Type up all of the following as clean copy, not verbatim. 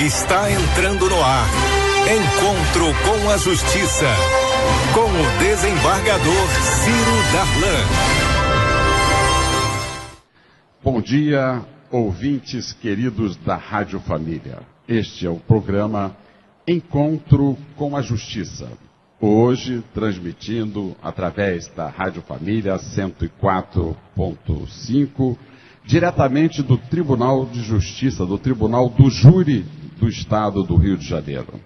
Está entrando no ar. Encontro com a Justiça. Com o desembargador Ciro Darlan. Bom dia, ouvintes queridos da Rádio Família. Este é o programa Encontro com a Justiça. Hoje, transmitindo através da Rádio Família 104.5, diretamente do Tribunal de Justiça, do Tribunal do Júri do Estado do Rio de Janeiro,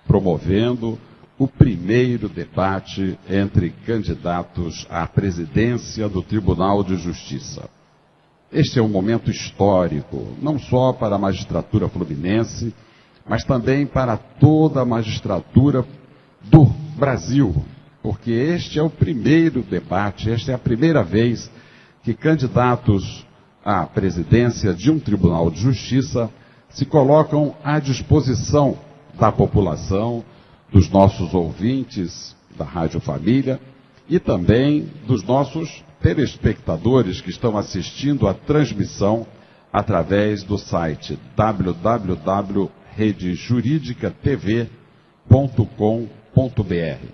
promovendo o primeiro debate entre candidatos à presidência do Tribunal de Justiça. Este é um momento histórico, não só para a magistratura fluminense, mas também para toda a magistratura do Brasil, porque este é o primeiro debate, esta é a primeira vez que candidatos à presidência de um Tribunal de Justiça se colocam à disposição da população, dos nossos ouvintes da Rádio Família e também dos nossos telespectadores que estão assistindo a transmissão através do site www.redejuridicatv.com.br.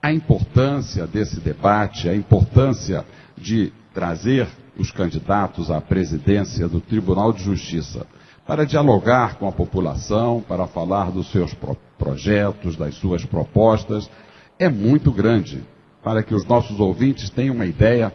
A importância desse debate, a importância de trazer os candidatos à presidência do Tribunal de Justiça para dialogar com a população, para falar dos seus projetos, das suas propostas, é muito grande. Para que os nossos ouvintes tenham uma ideia,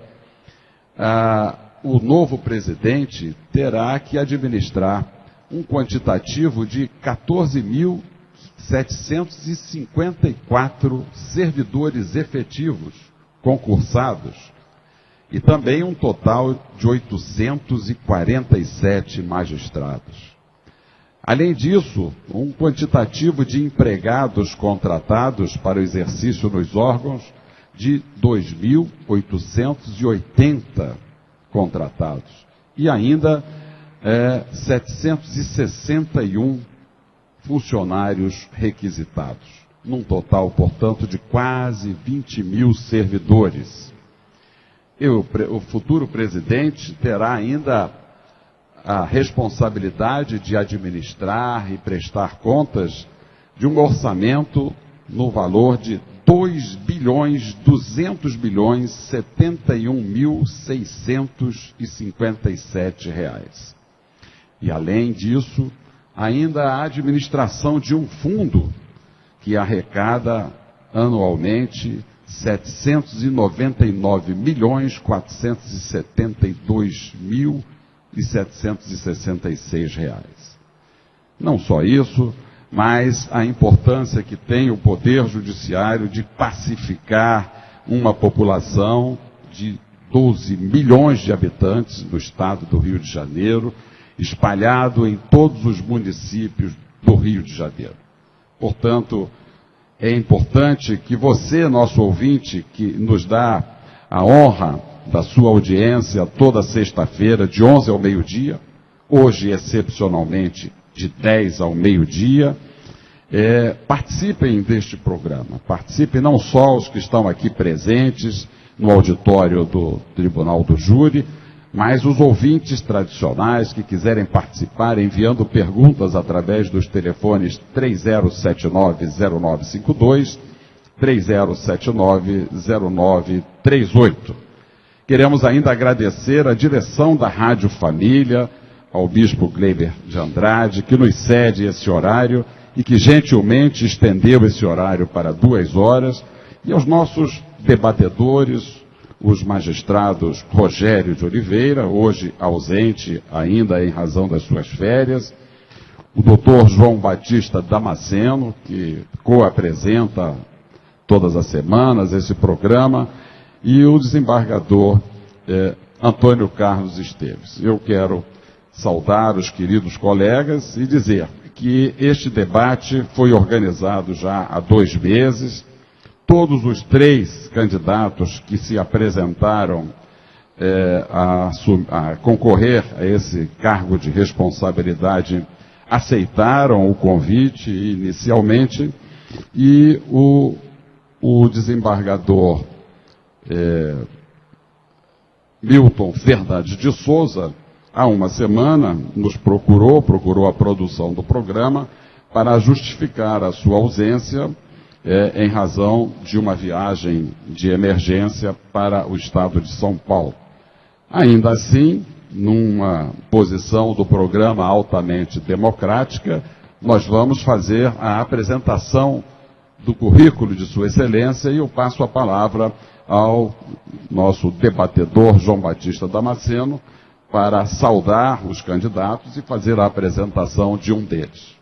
o novo presidente terá que administrar um quantitativo de 14.754 servidores efetivos concursados e também um total de 847 magistrados. Além disso, um quantitativo de empregados contratados para o exercício nos órgãos de 2.880 contratados e ainda 761 funcionários requisitados, num total, portanto, de quase 20 mil servidores. O futuro presidente terá ainda a responsabilidade de administrar e prestar contas de um orçamento no valor de 2.271.657 reais. E, além disso, ainda a administração de um fundo que arrecada anualmente 799.472.766 reais. Não só isso, mas a importância que tem o Poder Judiciário de pacificar uma população de 12 milhões de habitantes do estado do Rio de Janeiro, espalhado em todos os municípios do Rio de Janeiro. Portanto, é importante que você, nosso ouvinte, que nos dá a honra da sua audiência toda sexta-feira, de 11 ao meio-dia, hoje, excepcionalmente, de 10 ao meio-dia, participem deste programa. Participem não só os que estão aqui presentes no auditório do Tribunal do Júri, mas os ouvintes tradicionais que quiserem participar, enviando perguntas através dos telefones 3079-0952, 3079-0938. Queremos ainda agradecer a direção da Rádio Família, ao Bispo Gleiber de Andrade, que nos cede esse horário e que gentilmente estendeu esse horário para 2 horas, e aos nossos debatedores, os magistrados Rogério de Oliveira, hoje ausente ainda em razão das suas férias, o doutor João Batista Damasceno, que co-apresenta todas as semanas esse programa, e o desembargador Antônio Carlos Esteves. Eu quero saudar os queridos colegas e dizer que este debate foi organizado já há 2 meses. Todos os 3 candidatos que se apresentaram a concorrer a esse cargo de responsabilidade aceitaram o convite inicialmente, e o desembargador Milton Fernandes de Souza há uma semana, nos procurou a produção do programa para justificar a sua ausência em razão de uma viagem de emergência para o estado de São Paulo. Ainda assim, numa posição do programa altamente democrática, nós vamos fazer a apresentação do currículo de Sua Excelência e eu passo a palavra ao nosso debatedor João Batista Damasceno para saudar os candidatos e fazer a apresentação de um deles.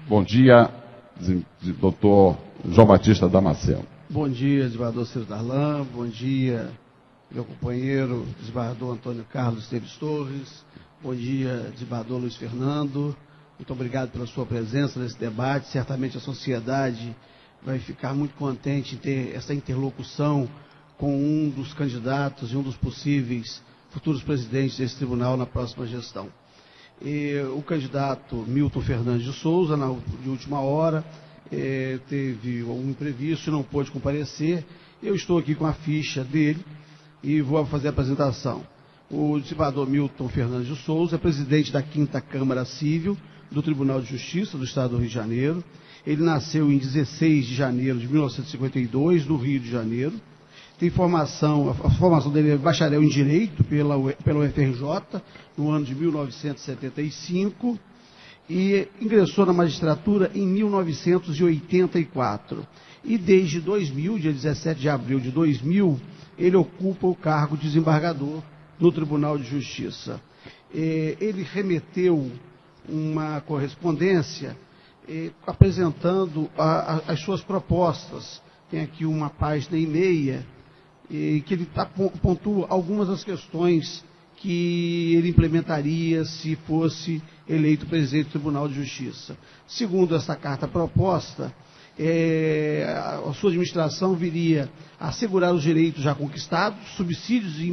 Bom dia, doutor João Batista Damasceno. Bom dia, desembargador Ciro Darlan. Bom dia, meu companheiro, desembargador Antônio Carlos Esteves Torres. Bom dia, desembargador Luiz Fernando. Muito obrigado pela sua presença nesse debate. Certamente a sociedade vai ficar muito contente em ter essa interlocução com um dos candidatos e um dos possíveis futuros presidentes desse tribunal na próxima gestão. O candidato Milton Fernandes de Souza, de última hora, teve um imprevisto e não pôde comparecer. Eu estou aqui com a ficha dele e vou fazer a apresentação. O desembargador Milton Fernandes de Souza é presidente da 5ª Câmara Civil do Tribunal de Justiça do Estado do Rio de Janeiro. Ele nasceu em 16 de janeiro de 1952, no Rio de Janeiro. Tem a formação dele é bacharel em Direito pela UFRJ, no ano de 1975, e ingressou na magistratura em 1984. E desde 2000, dia 17 de abril de 2000, ele ocupa o cargo de desembargador no Tribunal de Justiça. Ele remeteu uma correspondência apresentando as suas propostas. Tem aqui uma página e meia, que ele pontua algumas das questões que ele implementaria se fosse eleito presidente do Tribunal de Justiça. Segundo essa carta proposta, a sua administração viria a assegurar os direitos já conquistados, subsídios e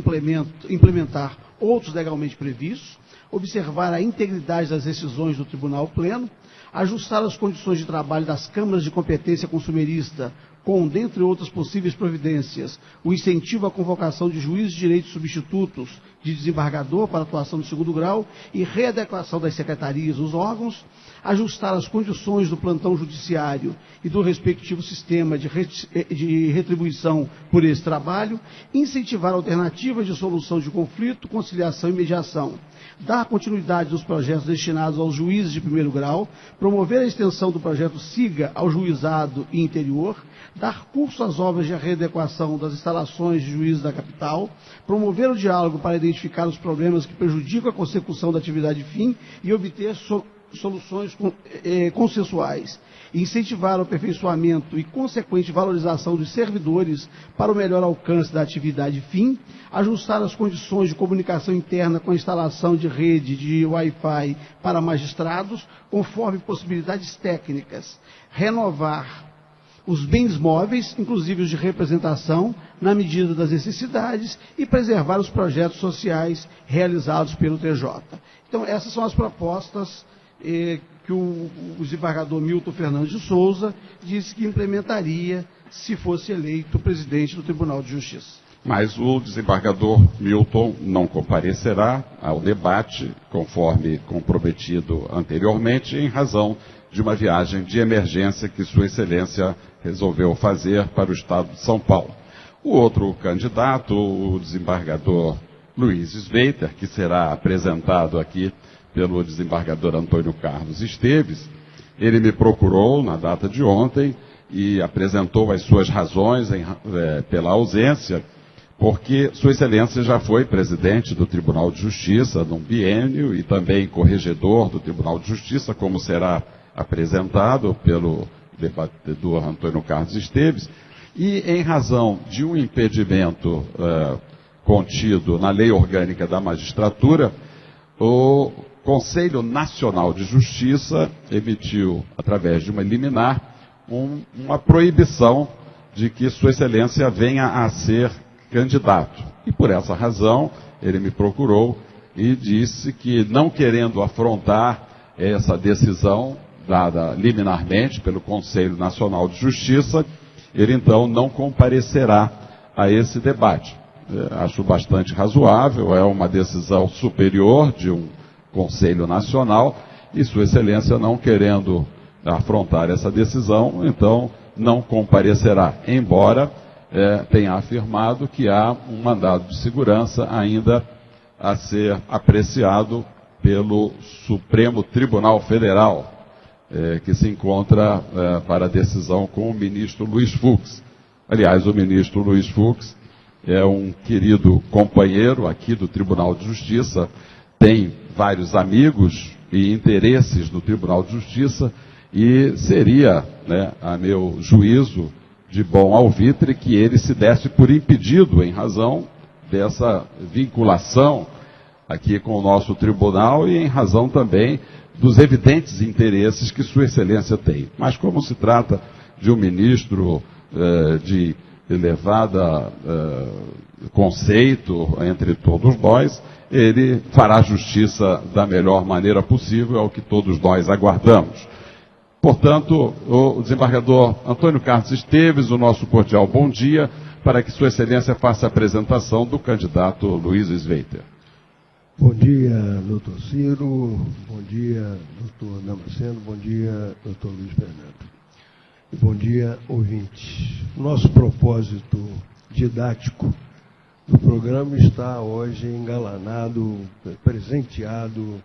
implementar outros legalmente previstos, observar a integridade das decisões do Tribunal Pleno, ajustar as condições de trabalho das câmaras de competência consumerista com, dentre outras possíveis providências, o incentivo à convocação de juízes de direitos substitutos de desembargador para atuação de 2º grau e readequação das secretarias dos órgãos, ajustar as condições do plantão judiciário e do respectivo sistema de retribuição por esse trabalho, incentivar alternativas de solução de conflito, conciliação e mediação, dar continuidade dos projetos destinados aos juízes de 1º grau, promover a extensão do projeto SIGA ao juizado e interior, dar curso às obras de readequação das instalações de juízes da capital, promover o diálogo para identificar os problemas que prejudicam a consecução da atividade fim e obter soluções consensuais, incentivar o aperfeiçoamento e consequente valorização dos servidores para o melhor alcance da atividade fim, ajustar as condições de comunicação interna com a instalação de rede de Wi-Fi para magistrados, conforme possibilidades técnicas, renovar os bens móveis, inclusive os de representação, na medida das necessidades, e preservar os projetos sociais realizados pelo TJ. Então, essas são as propostas que o desembargador Milton Fernandes de Souza disse que implementaria se fosse eleito presidente do Tribunal de Justiça. Mas o desembargador Milton não comparecerá ao debate, conforme comprometido anteriormente, em razão de uma viagem de emergência que Sua Excelência resolveu fazer para o estado de São Paulo. O outro candidato, o desembargador Luiz Sveiter, que será apresentado aqui pelo desembargador Antônio Carlos Esteves, ele me procurou na data de ontem e apresentou as suas razões pela ausência, porque Sua Excelência já foi presidente do Tribunal de Justiça num biênio e também corregedor do Tribunal de Justiça, como será apresentado pelo debatedor Antônio Carlos Esteves, e em razão de um impedimento contido na Lei Orgânica da Magistratura, o Conselho Nacional de Justiça emitiu, através de uma liminar, uma proibição de que Sua Excelência venha a ser candidato. E por essa razão, ele me procurou e disse que, não querendo afrontar essa decisão dada liminarmente pelo Conselho Nacional de Justiça, ele então não comparecerá a esse debate. acho bastante razoável, é uma decisão superior de um Conselho Nacional, e Sua Excelência, não querendo afrontar essa decisão, então não comparecerá, embora tenha afirmado que há um mandado de segurança ainda a ser apreciado pelo Supremo Tribunal Federal, que se encontra para decisão com o ministro Luiz Fux. Aliás, o ministro Luiz Fux é um querido companheiro aqui do Tribunal de Justiça, tem vários amigos e interesses no Tribunal de Justiça, e seria, a meu juízo, de bom alvitre que ele se desse por impedido em razão dessa vinculação aqui com o nosso tribunal e em razão também dos evidentes interesses que Sua Excelência tem. Mas como se trata de um ministro de elevada conceito entre todos nós, ele fará justiça da melhor maneira possível, é o que todos nós aguardamos. Portanto, o desembargador Antônio Carlos Esteves, o nosso cordial bom dia, para que Sua Excelência faça a apresentação do candidato Luiz Sveiter. Bom dia, doutor Ciro, bom dia, doutor Damasceno, bom dia, doutor Luiz Fernando. E bom dia, ouvintes. Nosso propósito didático do programa está hoje engalanado, presenteado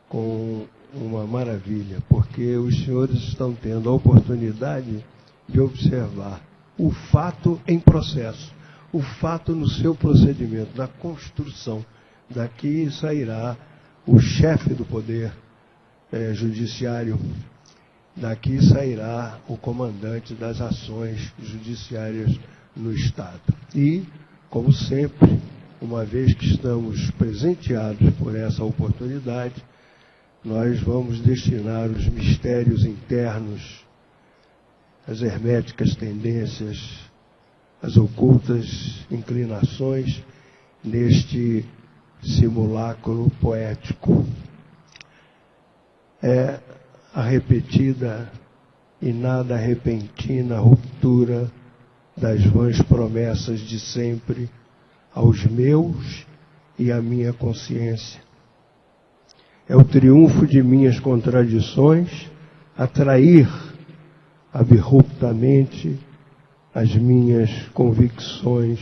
com uma maravilha, porque os senhores estão tendo a oportunidade de observar o fato em processo, o fato no seu procedimento, na construção. Daqui sairá o chefe do poder judiciário, daqui sairá o comandante das ações judiciárias no Estado. E, como sempre, uma vez que estamos presenteados por essa oportunidade, nós vamos destinar os mistérios internos, as herméticas tendências, as ocultas inclinações neste simulacro poético. É a repetida e nada repentina ruptura das vãs promessas de sempre aos meus e à minha consciência. É o triunfo de minhas contradições atrair abruptamente as minhas convicções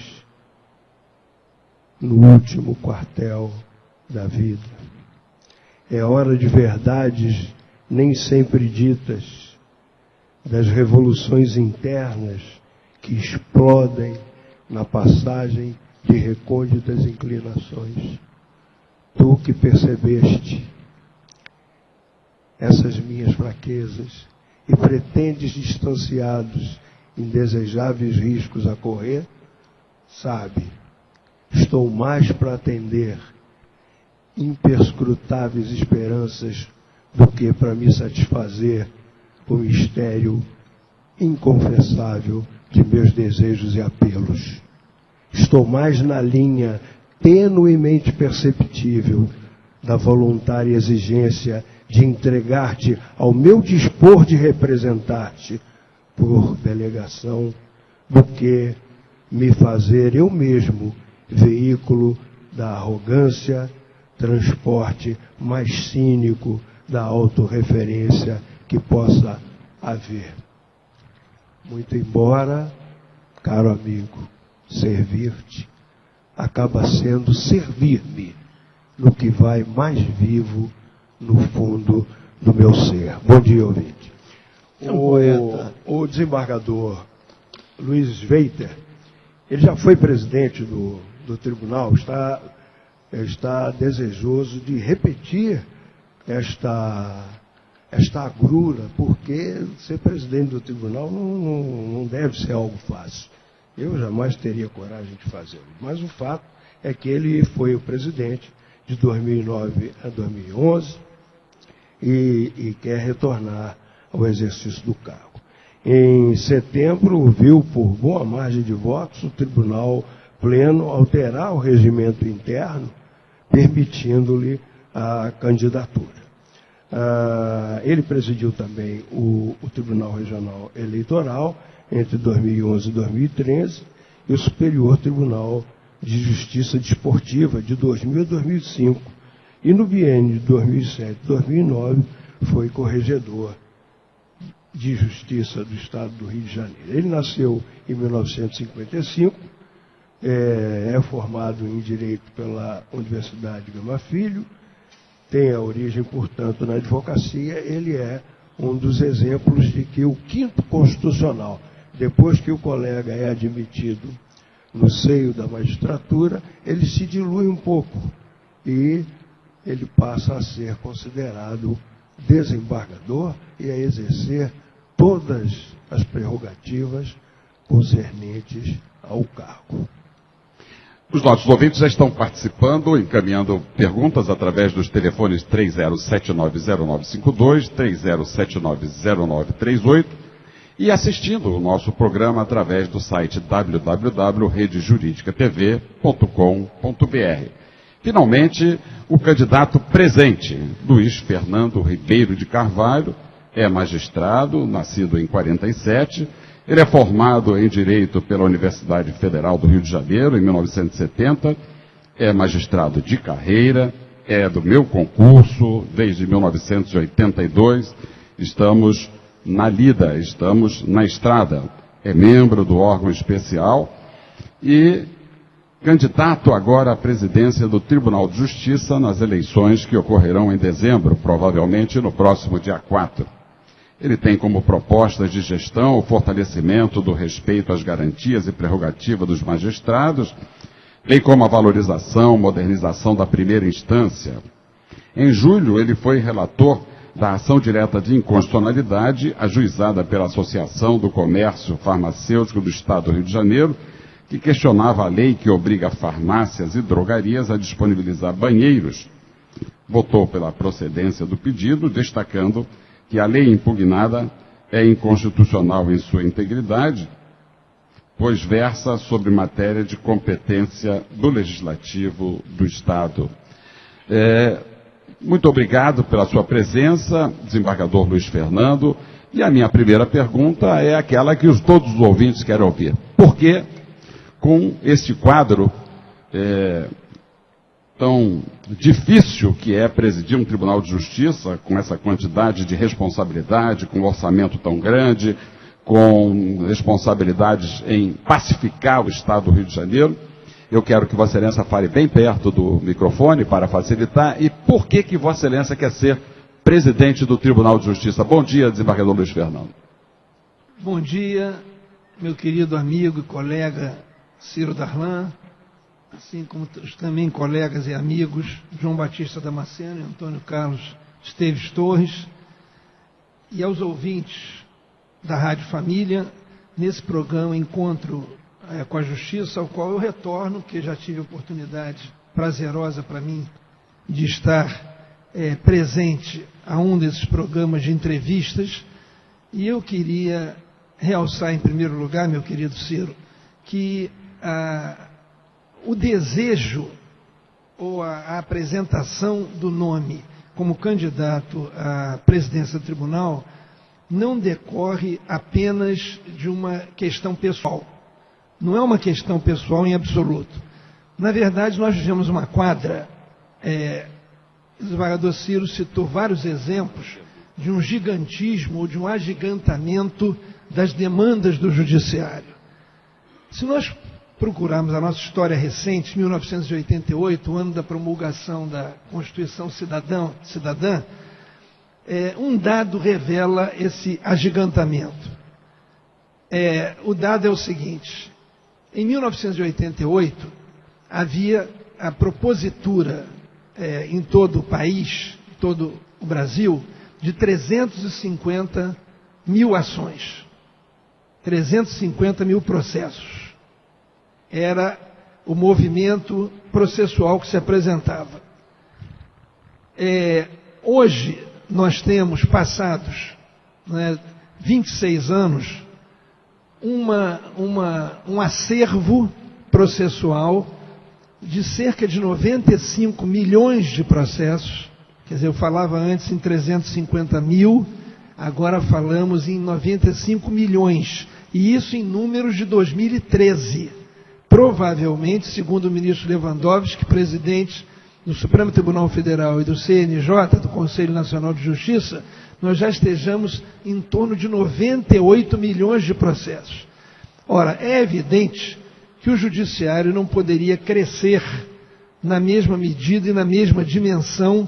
no último quartel da vida. É hora de verdades nem sempre ditas, das revoluções internas que explodem na passagem de recônditas inclinações. Tu que percebeste essas minhas fraquezas e pretendes distanciados indesejáveis riscos a correr, sabe, estou mais para atender imperscrutáveis esperanças do que para me satisfazer o mistério inconfessável de meus desejos e apelos. Estou mais na linha tenuemente perceptível da voluntária exigência de entregar-te ao meu dispor de representar-te por delegação, do que me fazer eu mesmo veículo da arrogância, transporte mais cínico da autorreferência que possa haver. Muito embora, caro amigo, servir-te acaba sendo servir-me no que vai mais vivo no fundo do meu ser. Bom dia, ouvinte. O desembargador Luiz Sveiter, ele já foi presidente do tribunal, está desejoso de repetir esta agrura, porque ser presidente do tribunal não deve ser algo fácil. Eu jamais teria coragem de fazê-lo. Mas o fato é que ele foi o presidente de 2009 a 2011 e quer retornar ao exercício do cargo. Em setembro, viu por boa margem de votos o Tribunal Pleno alterar o regimento interno, permitindo-lhe a candidatura. Ele presidiu também o Tribunal Regional Eleitoral entre 2011 e 2013 e o Superior Tribunal de Justiça Desportiva de 2000 a 2005 e no biênio de 2007 a 2009 foi corregedor de Justiça do Estado do Rio de Janeiro. Ele nasceu em 1955, é formado em Direito pela Universidade Gama Filho, tem a origem, portanto, na advocacia. Ele é um dos exemplos de que o quinto constitucional, depois que o colega é admitido no seio da magistratura, ele se dilui um pouco e ele passa a ser considerado desembargador e a exercer todas as prerrogativas concernentes ao cargo. Os nossos ouvintes já estão participando, encaminhando perguntas através dos telefones 30790952, 30790938 e assistindo o nosso programa através do site www.redejuridicatv.com.br. Finalmente, o candidato presente, Luiz Fernando Ribeiro de Carvalho, é magistrado, nascido em 47. Ele é formado em Direito pela Universidade Federal do Rio de Janeiro, em 1970. É magistrado de carreira, é do meu concurso desde 1982. Estamos na lida, estamos na estrada. É membro do órgão especial e candidato agora à presidência do Tribunal de Justiça nas eleições que ocorrerão em dezembro, provavelmente no próximo dia 4. Ele tem como propostas de gestão o fortalecimento do respeito às garantias e prerrogativas dos magistrados, bem como a valorização, modernização da primeira instância. Em julho, ele foi relator da ação direta de inconstitucionalidade ajuizada pela Associação do Comércio Farmacêutico do Estado do Rio de Janeiro, que questionava a lei que obriga farmácias e drogarias a disponibilizar banheiros. Votou pela procedência do pedido, destacando que a lei impugnada é inconstitucional em sua integridade, pois versa sobre matéria de competência do Legislativo do Estado. Muito obrigado pela sua presença, desembargador Luiz Fernando. E a minha primeira pergunta é aquela que todos os ouvintes querem ouvir. Por que, com esse quadro tão difícil que é presidir um Tribunal de Justiça, com essa quantidade de responsabilidade, com um orçamento tão grande, com responsabilidades em pacificar o Estado do Rio de Janeiro, eu quero que Vossa Excelência fale bem perto do microfone para facilitar. E por que Vossa Excelência quer ser presidente do Tribunal de Justiça? Bom dia, desembargador Luiz Fernando. Bom dia, meu querido amigo e colega Ciro Darlan, assim como os também colegas e amigos João Batista Damasceno e Antônio Carlos Esteves Torres, e aos ouvintes da Rádio Família, nesse programa Encontro com a Justiça, ao qual eu retorno, porque já tive a oportunidade prazerosa para mim de estar presente a um desses programas de entrevistas, e eu queria realçar em primeiro lugar, meu querido Ciro, que o desejo ou a apresentação do nome como candidato à presidência do tribunal não decorre apenas de uma questão pessoal. Não é uma questão pessoal em absoluto. Na verdade, nós vivemos uma quadra, o desembargador Ciro citou vários exemplos de um gigantismo ou de um agigantamento das demandas do judiciário. Se nós procurarmos a nossa história recente, 1988, o ano da promulgação da Constituição Cidadã, um dado revela esse agigantamento. O dado é o seguinte: em 1988, havia a propositura em todo o país, em todo o Brasil, de 350 mil ações, 350 mil processos. Era o movimento processual que se apresentava. Hoje, nós temos passados 26 anos, um acervo processual de cerca de 95 milhões de processos. Quer dizer, eu falava antes em 350 mil, agora falamos em 95 milhões. E isso em números de 2013. provavelmente, segundo o ministro Lewandowski, presidente do Supremo Tribunal Federal e do CNJ, do Conselho Nacional de Justiça, nós já estejamos em torno de 98 milhões de processos. Ora, é evidente que o judiciário não poderia crescer na mesma medida e na mesma dimensão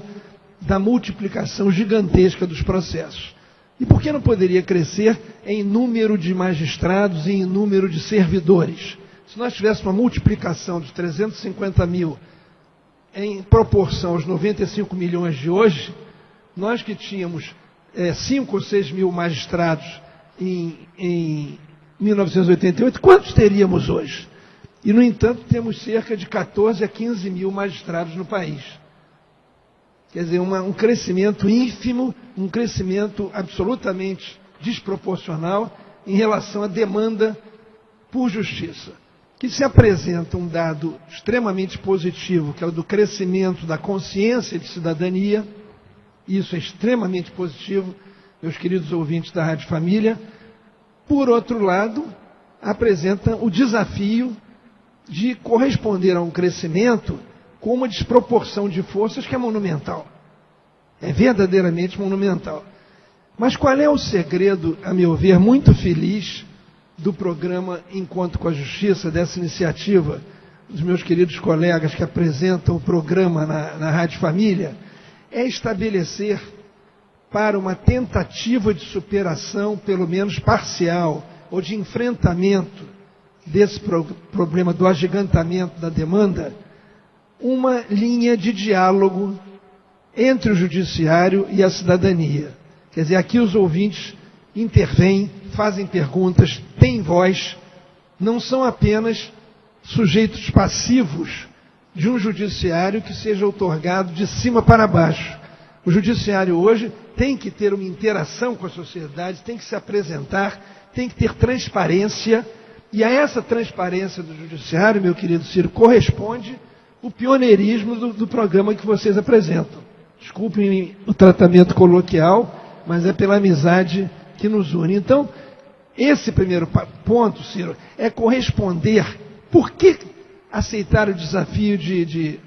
da multiplicação gigantesca dos processos. E por que não poderia crescer em número de magistrados e em número de servidores? Se nós tivéssemos uma multiplicação de 350 mil em proporção aos 95 milhões de hoje, nós que tínhamos 5 ou 6 mil magistrados em 1988, quantos teríamos hoje? E, no entanto, temos cerca de 14 a 15 mil magistrados no país. Quer dizer, um crescimento ínfimo, um crescimento absolutamente desproporcional em relação à demanda por justiça. Que se apresenta um dado extremamente positivo, que é o do crescimento da consciência de cidadania. Isso é extremamente positivo, meus queridos ouvintes da Rádio Família. Por outro lado, apresenta o desafio de corresponder a um crescimento com uma desproporção de forças que é monumental. É verdadeiramente monumental. Mas qual é o segredo, a meu ver, muito feliz do programa Encontro com a Justiça, dessa iniciativa dos meus queridos colegas que apresentam o programa na Rádio Família? É estabelecer para uma tentativa de superação, pelo menos parcial, ou de enfrentamento desse problema do agigantamento da demanda, uma linha de diálogo entre o judiciário e a cidadania. Quer dizer, aqui os ouvintes intervêm, fazem perguntas, têm voz, não são apenas sujeitos passivos de um judiciário que seja outorgado de cima para baixo. O judiciário hoje tem que ter uma interação com a sociedade, tem que se apresentar, tem que ter transparência, e a essa transparência do judiciário, meu querido Ciro, corresponde o pioneirismo do programa que vocês apresentam. Desculpem o tratamento coloquial, mas é pela amizade que nos une. Então, esse primeiro ponto, Ciro, é corresponder. Por que aceitar o desafio de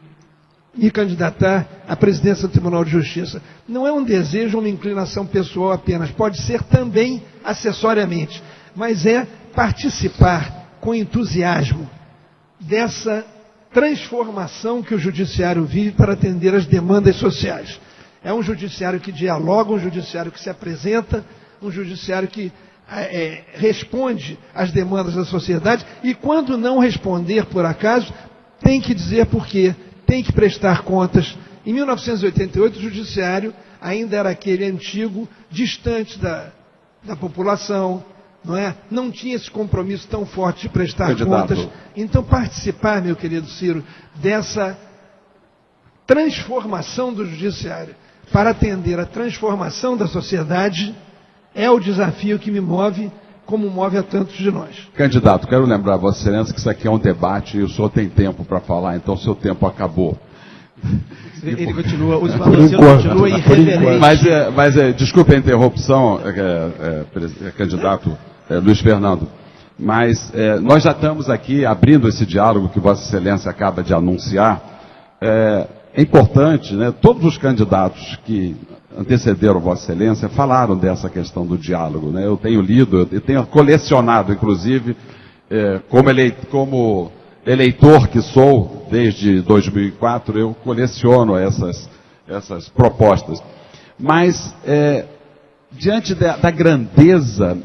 me candidatar à presidência do Tribunal de Justiça? Não é um desejo, uma inclinação pessoal apenas, pode ser também acessoriamente, mas é participar com entusiasmo dessa transformação que o judiciário vive para atender às demandas sociais. É um judiciário que dialoga, um judiciário que se apresenta, um judiciário que responde às demandas da sociedade, e quando não responder por acaso, tem que dizer por quê, tem que prestar contas. Em 1988, o judiciário ainda era aquele antigo, distante da população, não é? Não tinha esse compromisso tão forte de prestar contas. Então, participar, meu querido Ciro, dessa transformação do judiciário para atender a transformação da sociedade é o desafio que me move, como move a tantos de nós. Candidato, quero lembrar a Vossa Excelência que isso aqui é um debate e o senhor tem tempo para falar, então o seu tempo acabou. Ele continua, o continua irreverente. Mas desculpe a interrupção, candidato Luiz Fernando, mas nós já estamos aqui abrindo esse diálogo que Vossa Excelência acaba de anunciar. É importante, né, todos os candidatos que antecederam Vossa Excelência falaram dessa questão do diálogo, né? Eu tenho lido, eu tenho colecionado, inclusive, como eleitor que sou, desde 2004, eu coleciono essas propostas. Mas, diante da grandeza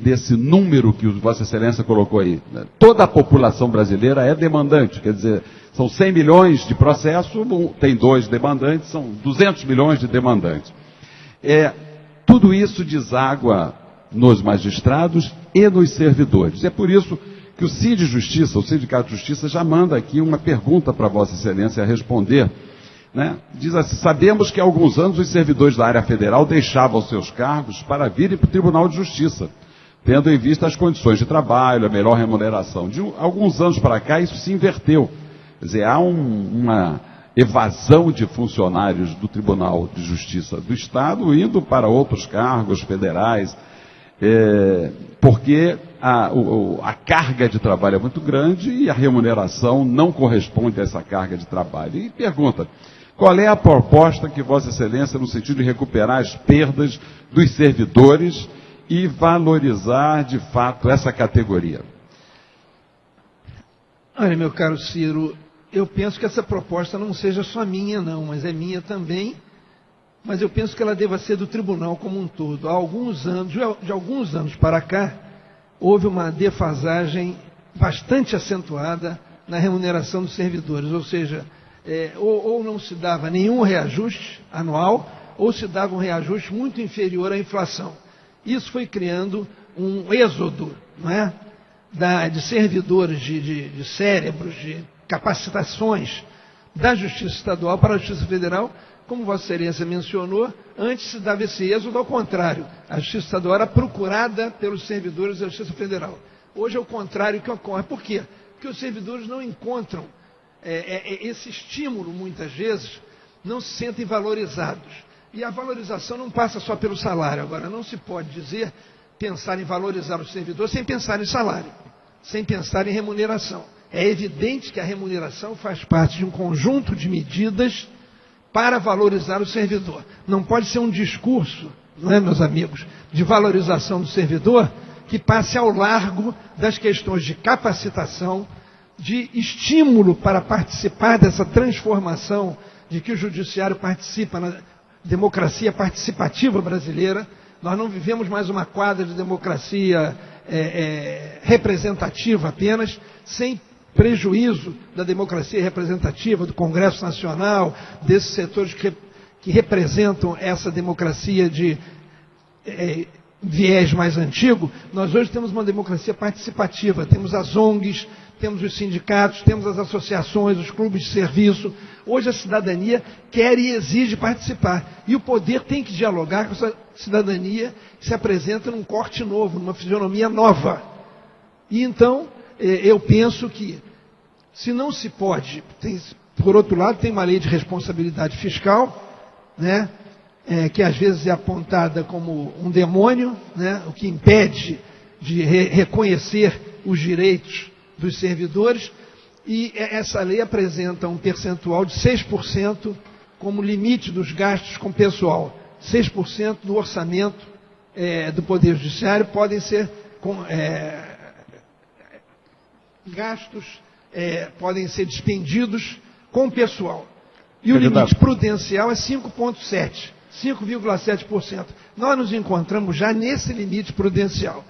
desse número que Vossa Excelência colocou aí, né, toda a população brasileira é demandante, quer dizer, são 100 milhões de processos, tem 2 demandantes, são 200 milhões de demandantes. Tudo isso deságua nos magistrados e nos servidores. É por isso que o CID Justiça, o Sindicato de Justiça, já manda aqui uma pergunta para Vossa Excelência responder. Né? Diz assim: sabemos que há alguns anos os servidores da área federal deixavam seus cargos para virem para o Tribunal de Justiça, tendo em vista as condições de trabalho, a melhor remuneração. De alguns anos para cá isso se inverteu. Quer dizer, há uma evasão de funcionários do Tribunal de Justiça do Estado indo para outros cargos federais. porque a carga de trabalho é muito grande e a remuneração não corresponde a essa carga de trabalho. E pergunta, qual é a proposta que Vossa Excelência, no sentido de recuperar as perdas dos servidores e valorizar, de fato, essa categoria? Olha, meu caro Ciro, eu penso que essa proposta não seja só minha, não, mas é minha também. Mas eu penso que ela deva ser do tribunal como um todo. Há alguns anos, de alguns anos para cá, houve uma defasagem bastante acentuada na remuneração dos servidores. Ou seja, ou não se dava nenhum reajuste anual, ou se dava um reajuste muito inferior à inflação. Isso foi criando um êxodo, não é? De servidores, de cérebros, de capacitações da Justiça Estadual para a Justiça Federal. Como Vossa Excelência mencionou, antes se dava esse êxodo ao contrário. A Justiça Estadual era procurada pelos servidores da Justiça Federal. Hoje é o contrário que ocorre. Por quê? Porque os servidores não encontram esse estímulo, muitas vezes, não se sentem valorizados. E a valorização não passa só pelo salário. Agora, não se pode pensar em valorizar o servidor sem pensar em salário, sem pensar em remuneração. É evidente que a remuneração faz parte de um conjunto de medidas para valorizar o servidor. Não pode ser um discurso, não é, meus amigos, de valorização do servidor que passe ao largo das questões de capacitação, de estímulo para participar dessa transformação de que o judiciário participa na democracia participativa brasileira. Nós não vivemos mais uma quadra de democracia representativa apenas, sem prejuízo da democracia representativa, do Congresso Nacional, desses setores que representam essa democracia de viés mais antigo. Nós hoje temos uma democracia participativa, temos as ONGs, temos os sindicatos, temos as associações, os clubes de serviço. Hoje a cidadania quer e exige participar. E o poder tem que dialogar com essa cidadania que se apresenta num corte novo, numa fisionomia nova. E então, eu penso que, se não se pode, por outro lado, tem uma lei de responsabilidade fiscal, né, que às vezes é apontada como um demônio, né, o que impede de reconhecer os direitos dos servidores, e essa lei apresenta um percentual de 6% como limite dos gastos com pessoal. 6% do orçamento do Poder Judiciário podem ser gastos, podem ser dispendidos com pessoal. E o limite prudencial é 5,7%. 5,7%. Nós nos encontramos já nesse limite prudencial.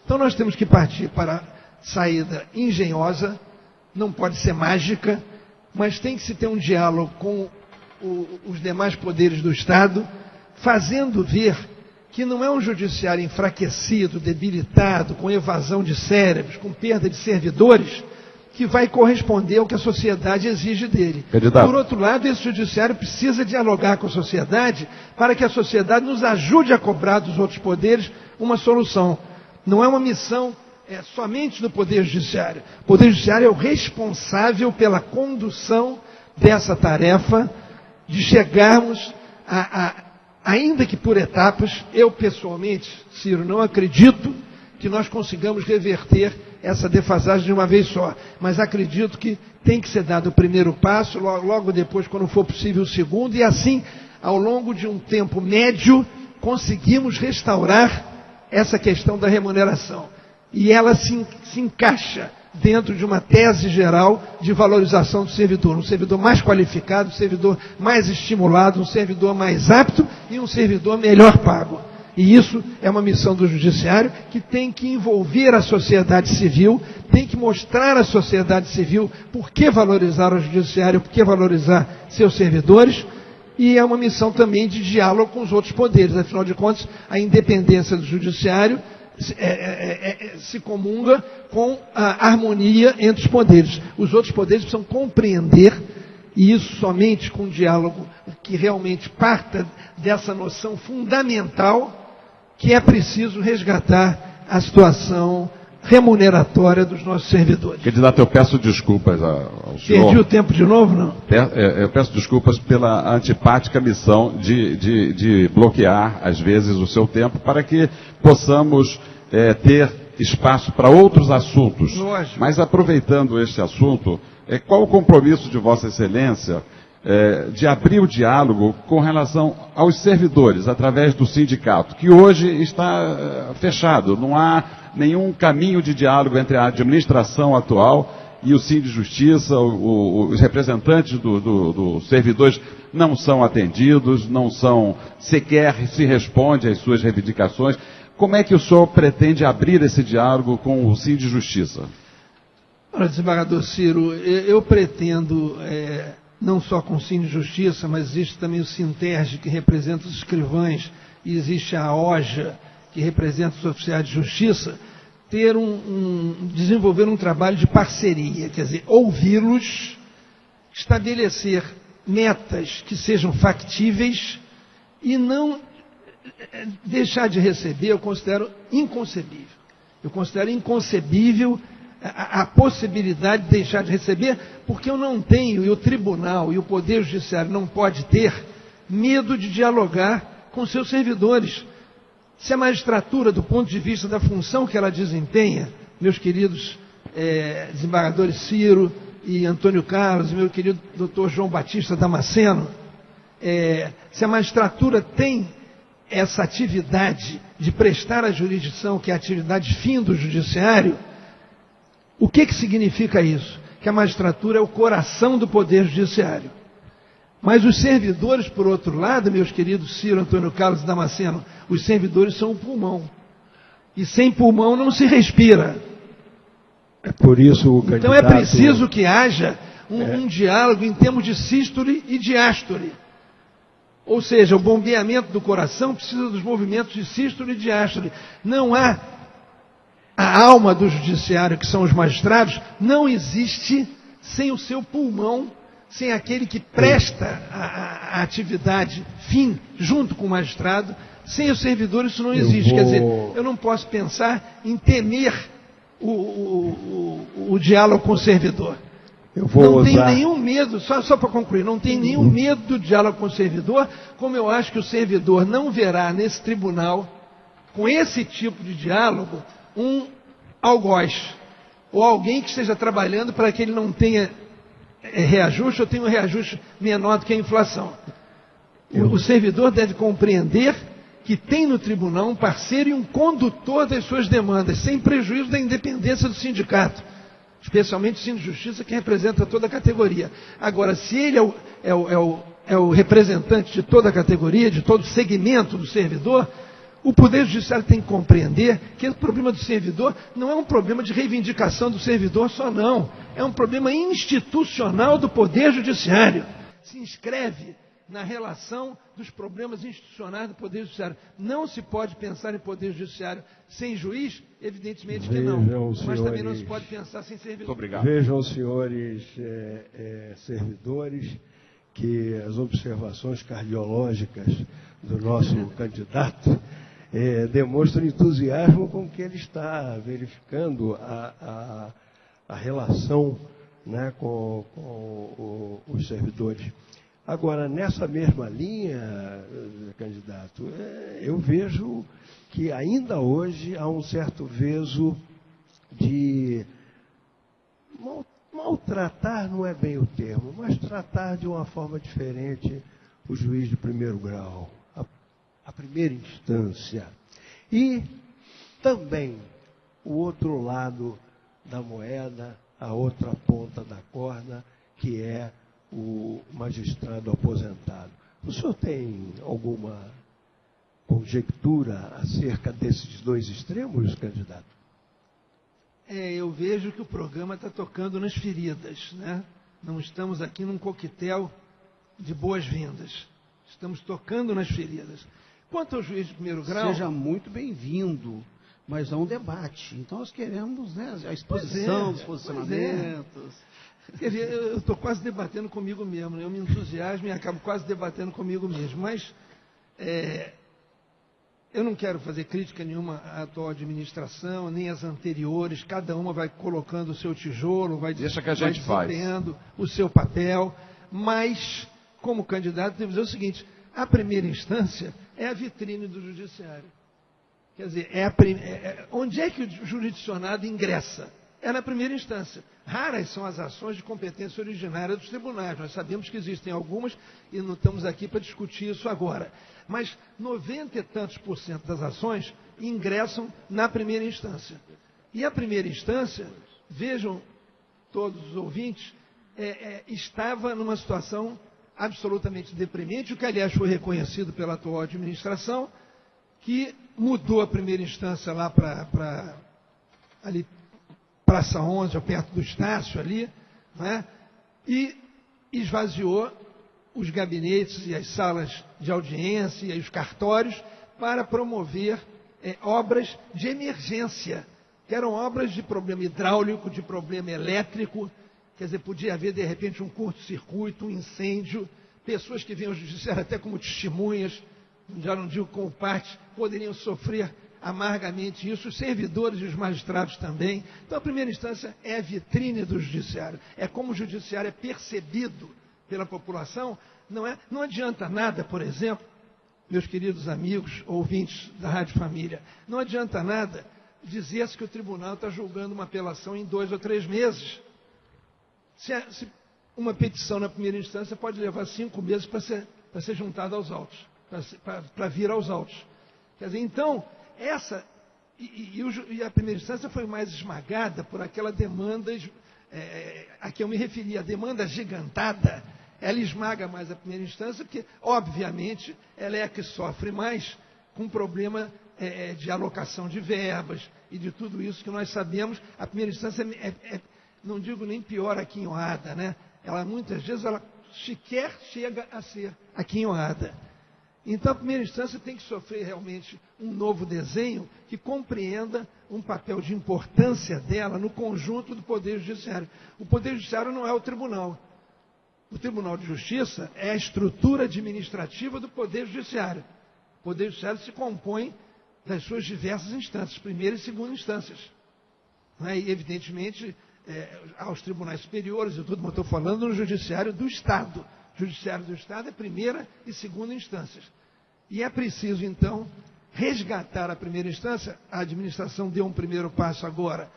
Então nós temos que partir para a saída engenhosa, não pode ser mágica, mas tem que se ter um diálogo com os demais poderes do Estado, fazendo ver que não é um judiciário enfraquecido, debilitado, com evasão de cérebros, com perda de servidores, que vai corresponder ao que a sociedade exige dele. Candidato. Por outro lado, esse judiciário precisa dialogar com a sociedade para que a sociedade nos ajude a cobrar dos outros poderes uma solução. Não é uma missão somente do Poder Judiciário. O Poder Judiciário é o responsável pela condução dessa tarefa de chegarmos ainda que por etapas. Eu, pessoalmente, Ciro, não acredito que nós consigamos reverter essa defasagem de uma vez só, mas acredito que tem que ser dado o primeiro passo, logo depois, quando for possível, o segundo, e assim, ao longo de um tempo médio, conseguimos restaurar essa questão da remuneração. E ela se encaixa dentro de uma tese geral de valorização do servidor. Um servidor mais qualificado, um servidor mais estimulado, um servidor mais apto e um servidor melhor pago. E isso é uma missão do Judiciário que tem que envolver a sociedade civil, tem que mostrar à sociedade civil por que valorizar o Judiciário, por que valorizar seus servidores. E é uma missão também de diálogo com os outros poderes. Afinal de contas, a independência do Judiciário se comunga com a harmonia entre os poderes. Os outros poderes precisam compreender, e isso somente com diálogo que realmente parta dessa noção fundamental, que é preciso resgatar a situação remuneratória dos nossos servidores. Candidato, eu peço desculpas ao senhor. Perdi o tempo de novo, não? Eu peço desculpas pela antipática missão de bloquear, às vezes, o seu tempo, para que possamos ter espaço para outros assuntos. Lógico. Mas, aproveitando este assunto, qual o compromisso de Vossa Excelência de abrir o diálogo com relação aos servidores, através do sindicato, que hoje está fechado, não há nenhum caminho de diálogo entre a administração atual e o Sindijustiça, os representantes dos servidores não são atendidos, não são, sequer se responde às suas reivindicações. Como é que o senhor pretende abrir esse diálogo com o Sindijustiça? Olha, desembargador Ciro, eu pretendo, não só com o Sindijustiça, mas existe também o Sinterge, que representa os escrivães, e existe a OJA, que representa os oficiais de justiça, desenvolver um trabalho de parceria, quer dizer, ouvi-los, estabelecer metas que sejam factíveis e não deixar de receber. Eu considero inconcebível. Eu considero inconcebível a possibilidade de deixar de receber, porque eu não tenho, e o tribunal e o Poder Judiciário não pode ter medo de dialogar com seus servidores. Se a magistratura, do ponto de vista da função que ela desempenha, meus queridos desembargadores Ciro e Antônio Carlos, e meu querido doutor João Batista Damasceno, se a magistratura tem essa atividade de prestar a jurisdição, que é a atividade fim do judiciário, o que significa isso? Que a magistratura é o coração do Poder Judiciário. Mas os servidores, por outro lado, meus queridos Ciro, Antônio Carlos e Damasceno, os servidores são o pulmão. E sem pulmão não se respira. É por isso o candidato... Então é preciso que haja um diálogo em termos de sístole e diástole. Ou seja, o bombeamento do coração precisa dos movimentos de sístole e diástole. Não há a alma do judiciário, que são os magistrados, não existe sem o seu pulmão, sem aquele que presta a atividade fim junto com o magistrado. Sem o servidor isso não existe. Quer dizer, eu não posso pensar em temer o diálogo com o servidor. Não tenho nenhum medo, só para concluir, não tenho nenhum medo do diálogo com o servidor, como eu acho que o servidor não verá nesse tribunal, com esse tipo de diálogo, um algoz, ou alguém que esteja trabalhando para que ele não tenha reajuste, ou tenha um reajuste menor do que a inflação. O servidor deve compreender que tem no tribunal um parceiro e um condutor das suas demandas, sem prejuízo da independência do sindicato, especialmente o Sindijustiça, que representa toda a categoria. Agora, se ele é o representante de toda a categoria, de todo o segmento do servidor, o Poder Judiciário tem que compreender que o problema do servidor não é um problema de reivindicação do servidor só, não. É um problema institucional do Poder Judiciário. Se inscreve na relação dos problemas institucionais do Poder Judiciário. Não se pode pensar em Poder Judiciário sem juiz? Evidentemente que não. Mas também não se pode pensar sem servidor. Muito obrigado. Vejam, senhores servidores, que as observações cardiológicas do nosso candidato demonstram entusiasmo com que ele está verificando a relação, né, com os servidores. Agora, nessa mesma linha, candidato, eu vejo que ainda hoje há um certo veso de maltratar, não é bem o termo, mas tratar de uma forma diferente o juiz de primeiro grau, a primeira instância. E também o outro lado da moeda, a outra ponta da corda, que é o magistrado aposentado. O senhor tem alguma conjectura acerca desses dois extremos, candidato? Eu vejo que o programa está tocando nas feridas, né? Não estamos aqui num coquetel de boas-vindas. Estamos tocando nas feridas. Quanto ao juiz de primeiro grau... Seja muito bem-vindo, mas há um debate. Então nós queremos, né, a exposição dos posicionamentos. Quer dizer, eu estou quase debatendo comigo mesmo, né? Eu me entusiasmo e acabo quase debatendo comigo mesmo. Mas eu não quero fazer crítica nenhuma à atual administração, nem às anteriores, cada uma vai colocando o seu tijolo, vai desempenhando o seu papel, mas, como candidato, devo dizer o seguinte, a primeira instância é a vitrine do judiciário. Quer dizer, onde é que o jurisdicionado ingressa? É na primeira instância. Raras são as ações de competência originária dos tribunais. Nós sabemos que existem algumas e não estamos aqui para discutir isso agora. Mas 90 e tantos % das ações ingressam na primeira instância. E a primeira instância, vejam todos os ouvintes, estava numa situação absolutamente deprimente, o que aliás foi reconhecido pela atual administração, que mudou a primeira instância lá para ali Praça 11, ou perto do Estácio ali, né? E esvaziou os gabinetes e as salas de audiência e os cartórios para promover obras de emergência, que eram obras de problema hidráulico, de problema elétrico, quer dizer, podia haver de repente um curto-circuito, um incêndio, pessoas que vinham ao judiciário até como testemunhas, já não digo como parte, poderiam sofrer amargamente isso, os servidores e os magistrados também. Então, a primeira instância é a vitrine do judiciário. É como o judiciário é percebido pela população. Não adianta nada, por exemplo, meus queridos amigos, ouvintes da Rádio Família, não adianta nada dizer-se que o tribunal está julgando uma apelação em 2 ou 3 meses. Se uma petição na primeira instância pode levar 5 meses para ser juntada aos autos, para vir aos autos. Quer dizer, então, a primeira instância foi mais esmagada por aquela demanda a que eu me referi, a demanda gigantada. Ela esmaga mais a primeira instância, porque, obviamente, ela é a que sofre mais com o problema de alocação de verbas e de tudo isso que nós sabemos. A primeira instância não digo nem pior aquinhoada, né? Ela, muitas vezes, ela sequer chega a ser aquinhoada. Então, a primeira instância tem que sofrer realmente um novo desenho que compreenda um papel de importância dela no conjunto do Poder Judiciário. O Poder Judiciário não é o tribunal. O Tribunal de Justiça é a estrutura administrativa do Poder Judiciário. O Poder Judiciário se compõe das suas diversas instâncias, primeira e segunda instâncias. E, evidentemente, aos tribunais superiores, eu estou falando no Judiciário do Estado. O Judiciário do Estado é primeira e segunda instâncias. E é preciso, então, resgatar a primeira instância. A administração deu um primeiro passo agora,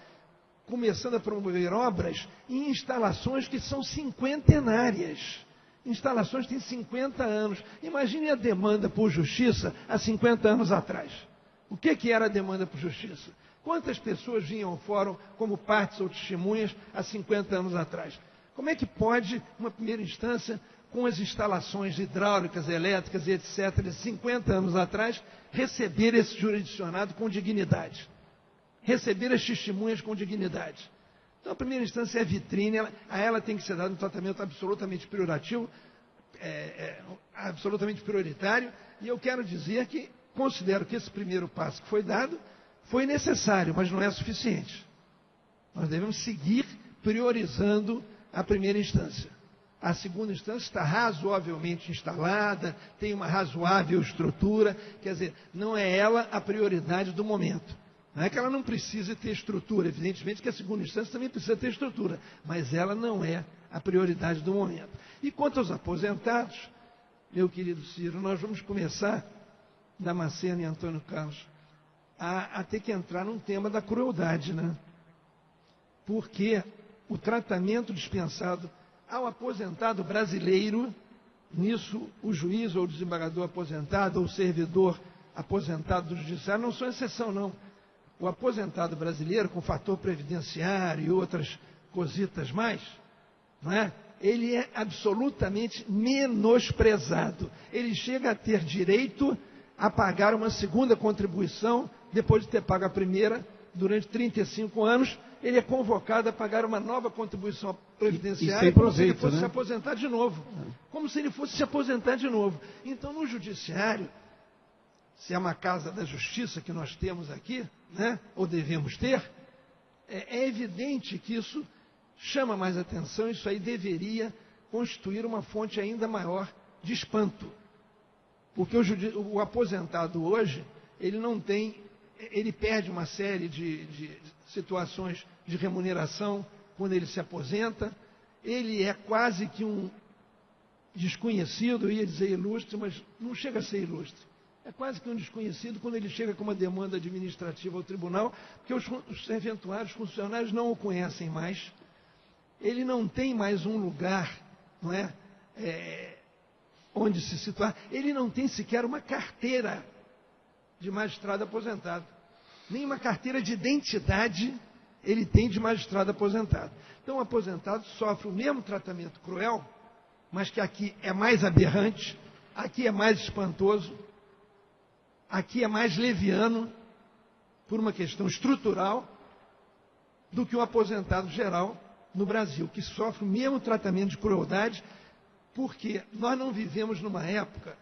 começando a promover obras em instalações que são cinquentenárias. Instalações que têm 50 anos. Imagine a demanda por justiça há 50 anos atrás. O que era a demanda por justiça? Quantas pessoas vinham ao fórum como partes ou testemunhas há 50 anos atrás? Como é que pode uma primeira instância, com as instalações hidráulicas, elétricas e etc., de 50 anos atrás, receber esse jurisdicionado com dignidade? Receber as testemunhas com dignidade. Então, a primeira instância é a vitrine, a ela tem que ser dado um tratamento absolutamente priorativo, absolutamente prioritário, e eu quero dizer que considero que esse primeiro passo que foi dado foi necessário, mas não é suficiente. Nós devemos seguir priorizando a primeira instância. A segunda instância está razoavelmente instalada, tem uma razoável estrutura, quer dizer, não é ela a prioridade do momento. Não é que ela não precise ter estrutura, evidentemente que a segunda instância também precisa ter estrutura, mas ela não é a prioridade do momento. E quanto aos aposentados, meu querido Ciro, nós vamos começar, Damasceno e Antônio Carlos, a ter que entrar num tema da crueldade, né? Porque o tratamento dispensado ao aposentado brasileiro, nisso o juiz ou o desembargador aposentado ou o servidor aposentado do judiciário não são exceção, não. O aposentado brasileiro, com fator previdenciário e outras cositas mais, não é? Ele é absolutamente menosprezado. Ele chega a ter direito a pagar uma segunda contribuição, depois de ter pago a primeira, durante 35 anos, ele é convocado a pagar uma nova contribuição previdenciária, como se ele fosse se aposentar de novo. Como se ele fosse se aposentar de novo. Então, no judiciário, se é uma casa da justiça que nós temos aqui, né, ou devemos ter, é evidente que isso chama mais atenção, isso aí deveria constituir uma fonte ainda maior de espanto. Porque o aposentado hoje, ele perde uma série de situações de remuneração quando ele se aposenta, ele é quase que um desconhecido, eu ia dizer ilustre, mas não chega a ser ilustre. É quase que um desconhecido quando ele chega com uma demanda administrativa ao tribunal, porque os serventuários, funcionários não o conhecem mais. Ele não tem mais um lugar, não é, onde se situar. Ele não tem sequer uma carteira de magistrado aposentado. Nem uma carteira de identidade ele tem de magistrado aposentado. Então, o aposentado sofre o mesmo tratamento cruel, mas que aqui é mais aberrante, aqui é mais espantoso, aqui é mais leviano, por uma questão estrutural, do que o aposentado geral no Brasil, que sofre o mesmo tratamento de crueldade, porque nós não vivemos numa época,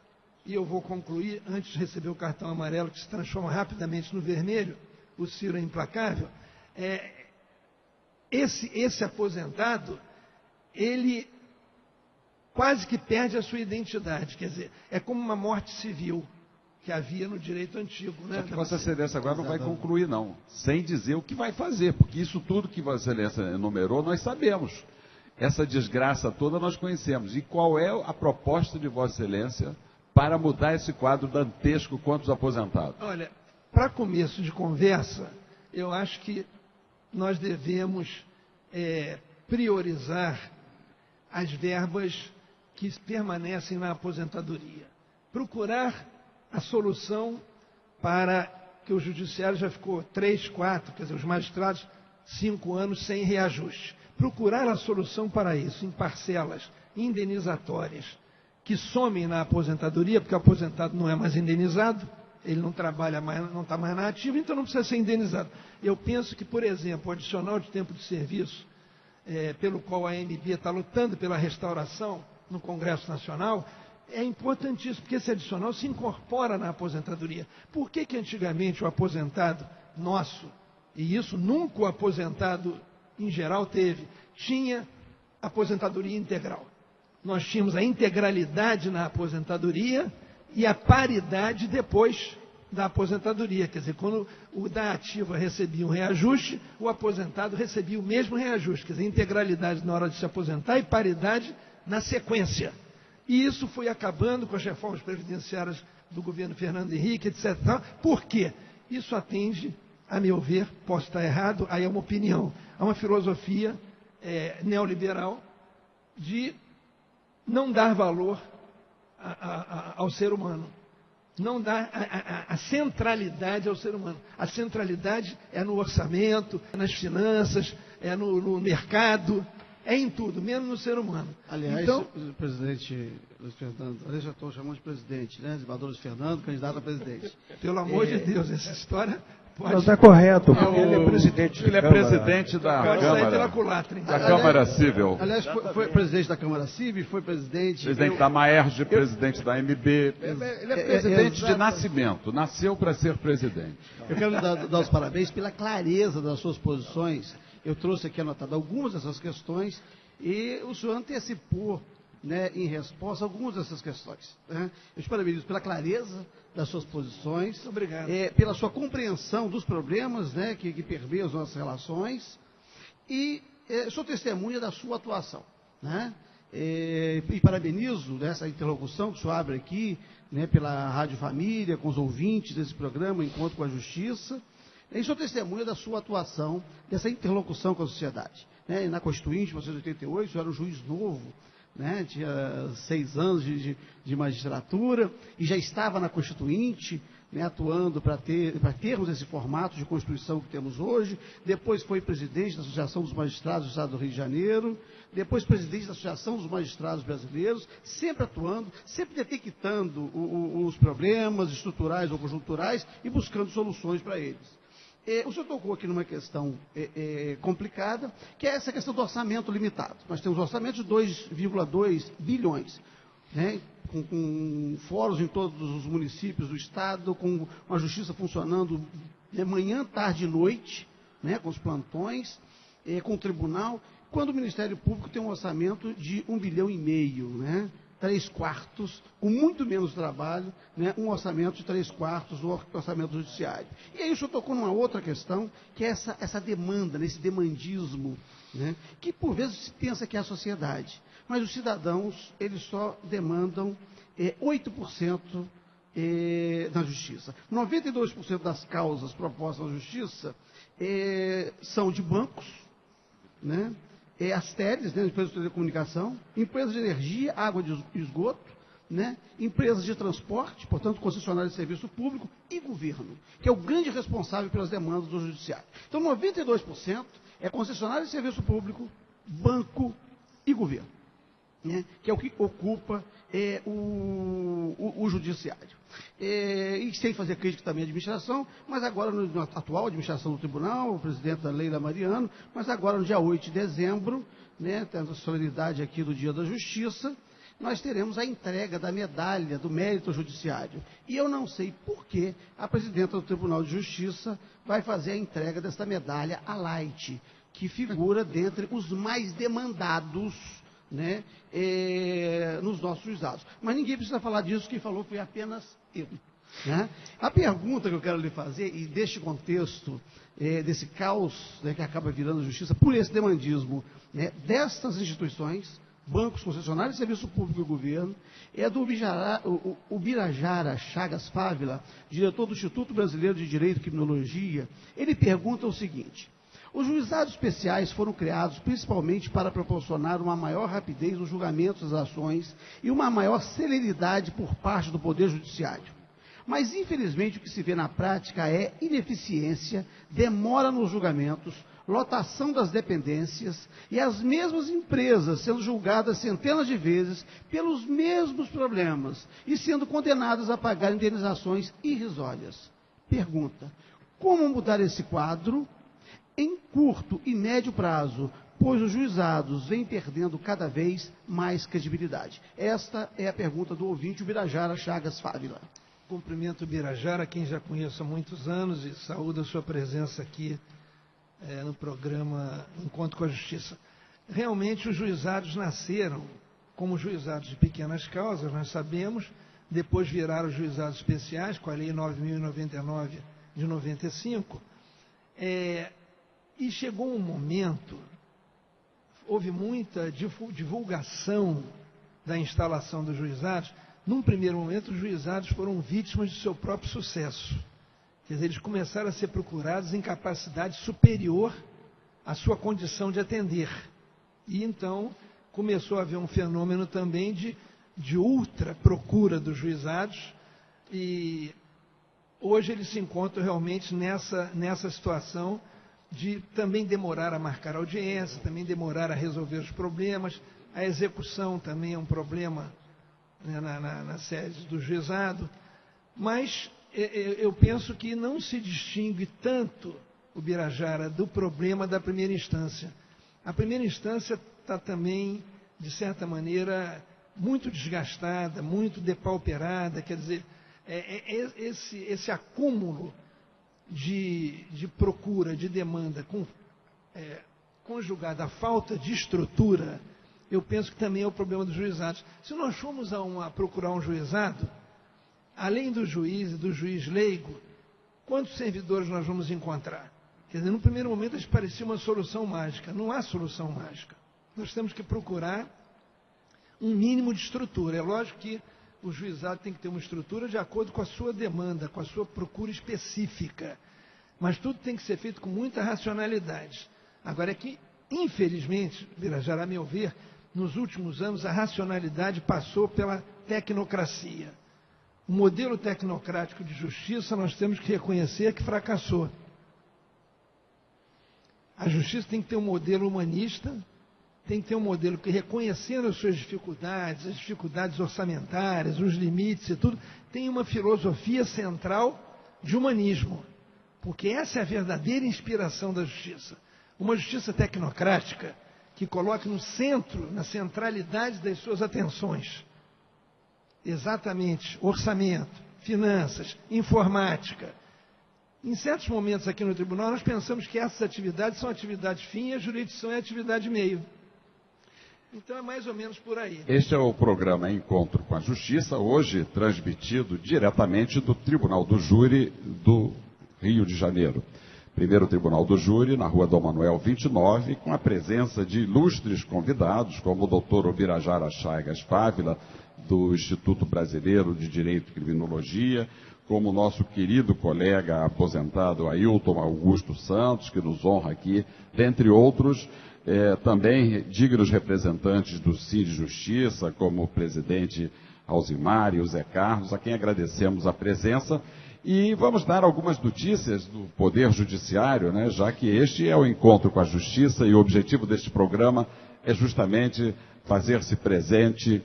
e eu vou concluir antes de receber o cartão amarelo, que se transforma rapidamente no vermelho, o Ciro é implacável, esse aposentado, ele quase que perde a sua identidade, quer dizer, é como uma morte civil que havia no direito antigo. Né? Só que Vossa Excelência agora não vai concluir, não, sem dizer o que vai fazer, porque isso tudo que Vossa Excelência enumerou, nós sabemos. Essa desgraça toda nós conhecemos. E qual é a proposta de Vossa Excelência para mudar esse quadro dantesco contra os aposentados? Olha, para começo de conversa, eu acho que nós devemos priorizar as verbas que permanecem na aposentadoria. Procurar a solução para que o judiciário já ficou 3, 4, quer dizer, os magistrados 5 anos sem reajuste. Procurar a solução para isso, em parcelas indenizatórias, que somem na aposentadoria, porque o aposentado não é mais indenizado, ele não trabalha mais, não está mais na ativa, então não precisa ser indenizado. Eu penso que, por exemplo, o adicional de tempo de serviço, pelo qual a AMB está lutando pela restauração no Congresso Nacional, é importantíssimo, porque esse adicional se incorpora na aposentadoria. Por que antigamente o aposentado nosso, e isso nunca o aposentado em geral teve, tinha aposentadoria integral? Nós tínhamos a integralidade na aposentadoria e a paridade depois da aposentadoria. Quer dizer, quando o da ativa recebia um reajuste, o aposentado recebia o mesmo reajuste. Quer dizer, integralidade na hora de se aposentar e paridade na sequência. E isso foi acabando com as reformas previdenciárias do governo Fernando Henrique, etc. Por quê? Isso atende, a meu ver, posso estar errado, aí é uma opinião, a uma filosofia neoliberal de não dar valor ao ser humano. Não dá a centralidade ao ser humano. A centralidade é no orçamento, é nas finanças, é no mercado, é em tudo, menos no ser humano. Aliás, então, o presidente Luiz Fernando, aliás, já estou chamando de presidente, né? Desembargador Luiz Fernando, candidato a presidente. Pelo amor de Deus, essa história pode... Não, está correto, porque ele é presidente Ele é presidente da pode sair pela Câmara, culatra, então. da Câmara Civil. Aliás, foi presidente da Câmara Civil, foi presidente Da Maerj, presidente da AMB. Ele é presidente de nascimento, nasceu para ser presidente. Eu quero lhe dar os parabéns pela clareza das suas posições. Eu trouxe aqui anotado algumas dessas questões e o senhor antecipou, né, em resposta a algumas dessas questões. Né? Eu te parabenizo pela clareza das suas posições. Muito obrigado. Pela sua compreensão dos problemas, né, que permeiam as nossas relações e sou testemunha da sua atuação. Né? E parabenizo essa interlocução que o senhor abre aqui, né, pela Rádio Família, com os ouvintes desse programa, Encontro com a Justiça. E sou testemunha da sua atuação, dessa interlocução com a sociedade. Né? Na Constituinte, em 1988, o senhor era um juiz novo, né? Tinha 6 anos de magistratura e já estava na Constituinte, né, atuando para termos esse formato de Constituição que temos hoje. Depois foi presidente da Associação dos Magistrados do Estado do Rio de Janeiro, depois presidente da Associação dos Magistrados Brasileiros, sempre atuando, sempre detectando os problemas estruturais ou conjunturais e buscando soluções para eles. O senhor tocou aqui numa questão complicada, que é essa questão do orçamento limitado. Nós temos um orçamento de 2,2 bilhões, né, com fóruns em todos os municípios do Estado, com uma justiça funcionando manhã, tarde e noite, né, com os plantões, com o tribunal, quando o Ministério Público tem um orçamento de 1,5 bilhão, né, 3/4, com muito menos trabalho, né, um orçamento de 3/4 do orçamento judiciário. E aí o senhor tocou numa outra questão, que é essa demanda, nesse demandismo, né, que por vezes se pensa que é a sociedade, mas os cidadãos, eles só demandam 8% na justiça. 92% das causas propostas na justiça são de bancos, né, as TELs, né, empresas de telecomunicação, empresas de energia, água e esgoto, né, empresas de transporte, portanto, concessionárias de serviço público e governo, que é o grande responsável pelas demandas do judiciário. Então, 92% é concessionária de serviço público, banco e governo, né, que é o que ocupa o judiciário. E sem fazer crítica também à administração, mas agora, na atual administração do tribunal, o presidente Leila Mariano, mas agora no dia 8 de dezembro, né, tendo a solenidade aqui do Dia da Justiça, nós teremos a entrega da medalha do mérito judiciário. E eu não sei por que a presidenta do Tribunal de Justiça vai fazer a entrega desta medalha à Light, que figura dentre os mais demandados, né, nos nossos juizados. Mas ninguém precisa falar disso, quem falou foi apenas eu. Né? A pergunta que eu quero lhe fazer, e deste contexto, desse caos, né, que acaba virando justiça, por esse demandismo, né, destas instituições, bancos, concessionários, serviço público e governo, é do Ubirajara Chagas Fávila, diretor do Instituto Brasileiro de Direito e Criminologia. Ele pergunta o seguinte: os juizados especiais foram criados principalmente para proporcionar uma maior rapidez no julgamento das ações e uma maior celeridade por parte do Poder Judiciário. Mas, infelizmente, o que se vê na prática é ineficiência, demora nos julgamentos, lotação das dependências e as mesmas empresas sendo julgadas centenas de vezes pelos mesmos problemas e sendo condenadas a pagar indenizações irrisórias. Pergunta: como mudar esse quadro em curto e médio prazo, pois os juizados vêm perdendo cada vez mais credibilidade? Esta é a pergunta do ouvinte Ubirajara Chagas Fávila. Cumprimento o Ubirajara, quem já conheço há muitos anos, e saúdo a sua presença aqui no programa Encontro com a Justiça. Realmente os juizados nasceram como juizados de pequenas causas, nós sabemos, depois viraram juizados especiais com a Lei 9.099 de 95, e chegou um momento, houve muita divulgação da instalação dos juizados. Num primeiro momento, os juizados foram vítimas do seu próprio sucesso. Quer dizer, eles começaram a ser procurados em capacidade superior à sua condição de atender. E então começou a haver um fenômeno também de ultra procura dos juizados, e hoje eles se encontram realmente nessa situação de também demorar a marcar audiência, também demorar a resolver os problemas. A execução também é um problema, né, na sede do juizado. Mas eu penso que não se distingue tanto, Ubirajara, do problema da primeira instância. A primeira instância está também, de certa maneira, muito desgastada, muito depauperada. Quer dizer, esse acúmulo de procura, de demanda, conjugada à falta de estrutura, eu penso que também é o problema dos juizados. Se nós formos a procurar um juizado, além do juiz e do juiz leigo, quantos servidores nós vamos encontrar? Quer dizer, no primeiro momento, eles pareciam uma solução mágica. Não há solução mágica. Nós temos que procurar um mínimo de estrutura. É lógico que o juizado tem que ter uma estrutura de acordo com a sua demanda, com a sua procura específica. Mas tudo tem que ser feito com muita racionalidade. Agora é que, infelizmente, Ubirajara, a meu ver, nos últimos anos a racionalidade passou pela tecnocracia. O modelo tecnocrático de justiça nós temos que reconhecer que fracassou. A justiça tem que ter um modelo humanista, tem que ter um modelo que, reconhecendo as suas dificuldades, as dificuldades orçamentárias, os limites e tudo, tem uma filosofia central de humanismo. Porque essa é a verdadeira inspiração da justiça. Uma justiça tecnocrática que coloque no centro, na centralidade das suas atenções, exatamente orçamento, finanças, informática. Em certos momentos aqui no tribunal, nós pensamos que essas atividades são atividades fim e a jurisdição é atividade meio. Então é mais ou menos por aí. Este é o programa Encontro com a Justiça, hoje transmitido diretamente do Tribunal do Júri do Rio de Janeiro. Primeiro Tribunal do Júri, na Rua Dom Manuel 29, com a presença de ilustres convidados, como o doutor Obirajara Chagas Fávila, do Instituto Brasileiro de Direito e Criminologia, como o nosso querido colega aposentado Ailton Augusto Santos, que nos honra aqui, dentre outros, também dignos representantes do CID Justiça, como o presidente Alzimar e o Zé Carlos, a quem agradecemos a presença. E vamos dar algumas notícias do Poder Judiciário, né, já que este é o encontro com a Justiça e o objetivo deste programa é justamente fazer-se presente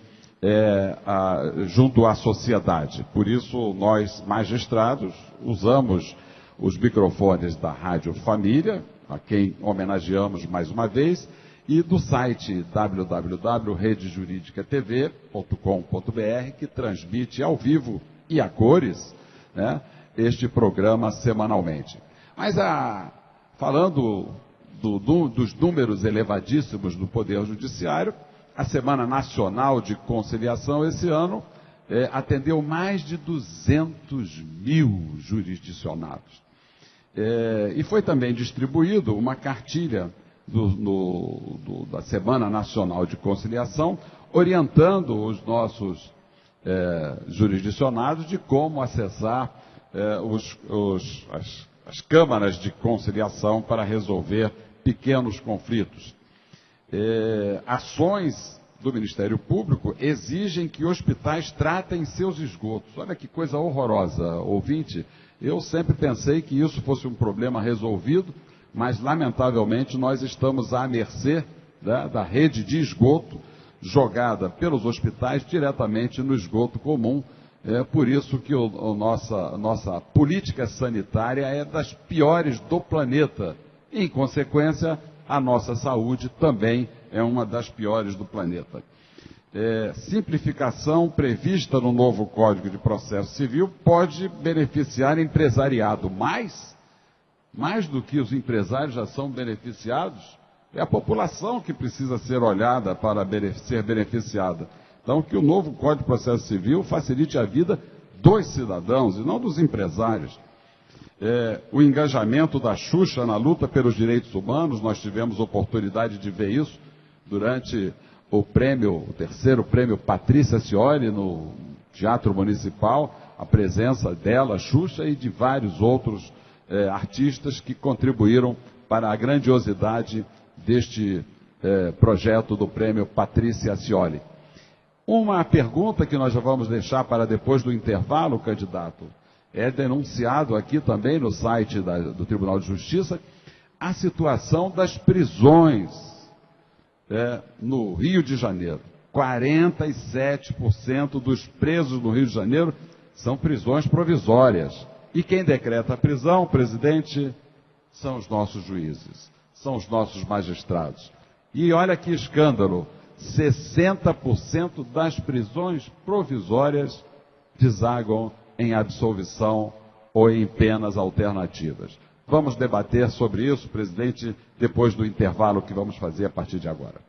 junto à sociedade. Por isso, nós, magistrados, usamos os microfones da Rádio Família, a quem homenageamos mais uma vez, e do site www.redejuridicatv.com.br, que transmite ao vivo e a cores, né, este programa semanalmente. Mas falando dos números elevadíssimos do Poder Judiciário, a Semana Nacional de Conciliação esse ano atendeu mais de 200 mil jurisdicionados. E foi também distribuído uma cartilha da Semana Nacional de Conciliação, orientando os nossos jurisdicionados de como acessar as câmaras de conciliação para resolver pequenos conflitos. Ações do Ministério Público exigem que hospitais tratem seus esgotos. Olha que coisa horrorosa, ouvinte. Eu sempre pensei que isso fosse um problema resolvido, mas lamentavelmente nós estamos à mercê, né, da rede de esgoto jogada pelos hospitais diretamente no esgoto comum. Por isso que nossa política sanitária é das piores do planeta. Em consequência, a nossa saúde também é uma das piores do planeta. Simplificação prevista no novo Código de Processo Civil pode beneficiar empresariado. Mais do que os empresários já são beneficiados, é a população que precisa ser olhada para ser beneficiada. Então, que o novo Código de Processo Civil facilite a vida dos cidadãos e não dos empresários. O engajamento da Xuxa na luta pelos direitos humanos, nós tivemos oportunidade de ver isso durante o terceiro prêmio Patrícia Cioli, no Teatro Municipal, a presença dela, Xuxa, e de vários outros artistas que contribuíram para a grandiosidade deste projeto do prêmio Patrícia Cioli. Uma pergunta que nós já vamos deixar para depois do intervalo, candidato, é denunciado aqui também no site do Tribunal de Justiça a situação das prisões no Rio de Janeiro. 47% dos presos no Rio de Janeiro são prisões provisórias. E quem decreta a prisão, presidente, são os nossos juízes, são os nossos magistrados. E olha que escândalo, 60% das prisões provisórias desagam em absolvição ou em penas alternativas. Vamos debater sobre isso, presidente, depois do intervalo que vamos fazer a partir de agora.